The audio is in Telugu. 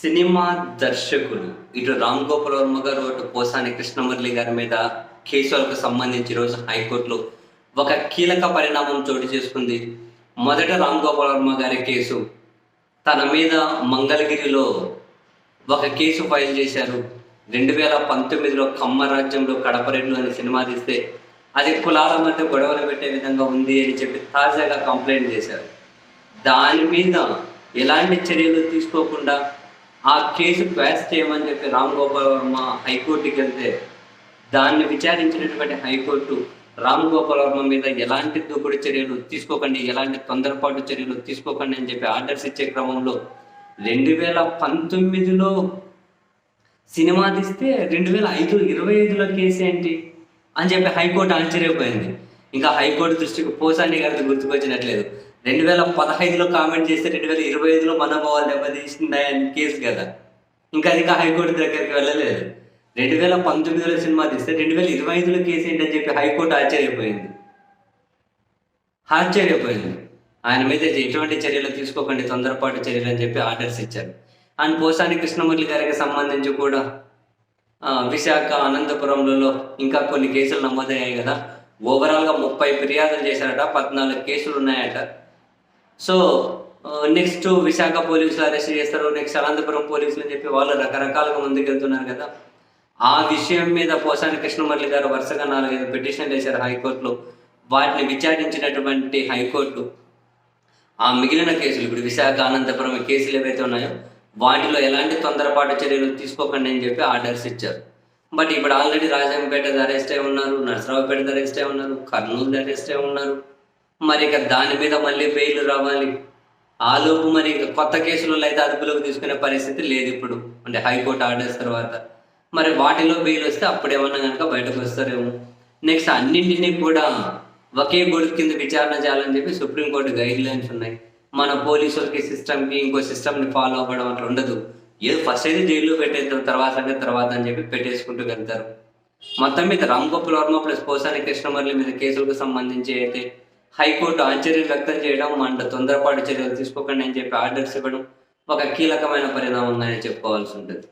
సినిమా దర్శకులు ఇటు రామ్ గోపాల్ వర్మ గారు, అటు పోసాని కృష్ణమురళి గారి మీద కేసులకు సంబంధించి ఈరోజు హైకోర్టులో ఒక కీలక పరిణామం చోటు చేసుకుంది. మొదట రామ్ గోపాల్ వర్మ గారి కేసు, తన మీద మంగళగిరిలో ఒక కేసు ఫైల్ చేశారు. 2019లో కమ్మ రాజ్యంలో కడపరెడ్లు అనే సినిమా తీస్తే అది కులాల మధ్య గొడవలు పెట్టే విధంగా ఉంది అని చెప్పి తాజాగా కంప్లైంట్ చేశారు. దాని మీద ఎలాంటి చర్యలు తీసుకోకుండా ఆ కేసు క్వాష్ చేయమని చెప్పి రామ్ గోపాల్ వర్మ హైకోర్టుకి వెళ్తే, దాన్ని విచారించినటువంటి హైకోర్టు రామ్ గోపాల్ వర్మ మీద ఎలాంటి దూకుడు చర్యలు తీసుకోకండి, ఎలాంటి తొందరపాటు చర్యలు తీసుకోకండి అని చెప్పి ఆర్డర్స్ ఇచ్చే క్రమంలో 2019లో సినిమా తీస్తే 2025లో కేసు ఏంటి అని చెప్పి హైకోర్టు ఆశ్చర్యపోయింది. ఇంకా హైకోర్టు దృష్టికి పోసాని గారికి గుర్తుకొచ్చినట్లేదు. 2015లో కామెంట్ చేస్తే 2025లో మనోభావాలు దెబ్బతీసిందా అని కేసు కదా. ఇంకా అది హైకోర్టు దగ్గరికి వెళ్ళలేదు. 2019లో సినిమా తీస్తే 2025లో కేసు ఏంటని చెప్పి హైకోర్టు ఆశ్చర్యపోయింది. ఆయన మీద ఎటువంటి చర్యలు తీసుకోకండి, తొందరపాటు చర్యలు అని చెప్పి ఆర్డర్స్ ఇచ్చారు. అండ్ పోసాని కృష్ణమురళి గారికి సంబంధించి కూడా విశాఖ, అనంతపురంలో ఇంకా కొన్ని కేసులు నమోదయ్యాయి కదా. ఓవరాల్గా 30 ఫిర్యాదులు చేశారట, 14 కేసులు ఉన్నాయట. సో నెక్స్ట్ విశాఖ పోలీసులు అరెస్ట్ చేస్తారు, నెక్స్ట్ అనంతపురం పోలీసులు అని చెప్పి వాళ్ళు రకరకాలుగా ముందుకెళ్తున్నారు కదా. ఆ విషయం మీద పోసాని కృష్ణమురళి గారు వరుసగా 4-5 పిటిషన్లు వేశారు హైకోర్టులో. వాటిని విచారించినటువంటి హైకోర్టు ఆ మిగిలిన కేసులు, ఇప్పుడు విశాఖ, అనంతపురం కేసులు ఏవైతే ఉన్నాయో వాటిలో ఎలాంటి తొందరపాటు చర్యలు తీసుకోకండి అని చెప్పి ఆర్డర్స్ ఇచ్చారు. బట్ ఇప్పుడు ఆల్రెడీ రాజంపేట అరెస్ట్ అయి ఉన్నారు, నరసరావుపేట అరెస్ట్ అయి ఉన్నారు, కర్నూలు అరెస్ట్ అయి ఉన్నారు. మరి ఇక దాని మీద మళ్ళీ బెయిల్ రావాలి. ఆలోపు మరి ఇక కొత్త కేసులలో అయితే అదుపులోకి తీసుకునే పరిస్థితి లేదు ఇప్పుడు, అంటే హైకోర్టు ఆర్డర్స్ తర్వాత. మరి వాటిలో బెయిల్ వస్తే అప్పుడేమన్నా కనుక బయటకు వస్తారేమో. నెక్స్ట్ అన్నింటినీ కూడా ఒకే గొడుగు కింద విచారణ చేయాలని చెప్పి సుప్రీంకోర్టు గైడ్ లైన్స్ ఉన్నాయి. మన పోలీసులకి సిస్టమ్కి ఇంకో సిస్టమ్ని ఫాలో అవ్వడం అట్లా ఉండదు. ఏదో ఫస్ట్ అయితే జైల్లో పెట్టేద్దాం, తర్వాత అని చెప్పి పెట్టేసుకుంటూ వెళ్తారు. మొత్తం మీద రామ్ గోపాల్ వర్మ ప్లస్ పోసాని కృష్ణమురళి మీద కేసులకు సంబంధించి అయితే హైకోర్టు ఆశ్చర్యం వ్యక్తం చేయడం అండ్ తొందరపాటు చర్యలు తీసుకోకండి అని చెప్పి ఆర్డర్స్ ఇవ్వడం ఒక కీలకమైన పరిణామంగానే చెప్పుకోవాల్సి ఉంటుంది.